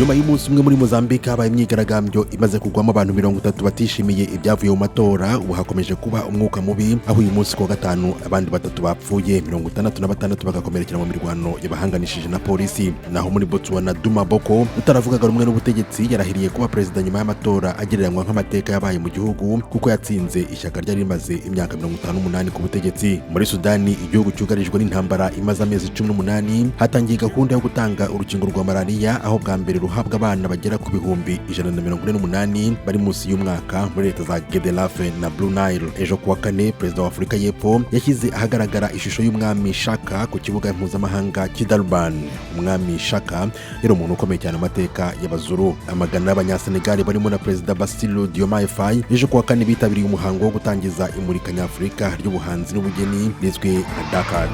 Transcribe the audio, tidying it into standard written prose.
nyuma y'umunsi umwe muri Mozambique habaye imyigaragambyo imaze kugwamo abantu 30 batishimiye ibyavuye mu matora. Ubu hakomeje kuba umwuka mubi, aho uyu munsi ku gatanu abandi batatu bapfuye, 66 bagakomerekera mu mirwano yabahanganishije na polisi. Naho muri Botswana, Duma Boko utaravugaga rumwe n'ubutegetsi yarahiriye kuba perezida nyuma y'amatora agereranywa nk'amateka yabaye mu gihugu, kuko yatsinze ishyaka ryari rimaze imyaka 58 ku butegetsi. Muri Sudani, igihugu cyugarijwe n'intambara imaze amezi 18, hatangiye gahunda yo gutanga urukingo rwa malaria, aho bwa mbere ruhabwa abana bagera ku bihumbi 148 bari munsi y'umwaka muri leta za Gedelafe na Blue Nile. Ejo kuwa kane, perezida wa Afurika y'Epfo yashyize ahagaragara ishusho y'umwami Shaka ku kibuga mpuzamahanga cy'Durban. Umwami Shaka yari umuntu ukomeye cyane amateka y'Abazuru. Amagana y'Abanyasenegal barimo na perezida Bassirou Diomaye Faye ejo kuwa kane bitabiriye umuhango wo gutangiza imurika nyafurika ry'ubuhanzi n'ubugeni rizwi nka Dakar.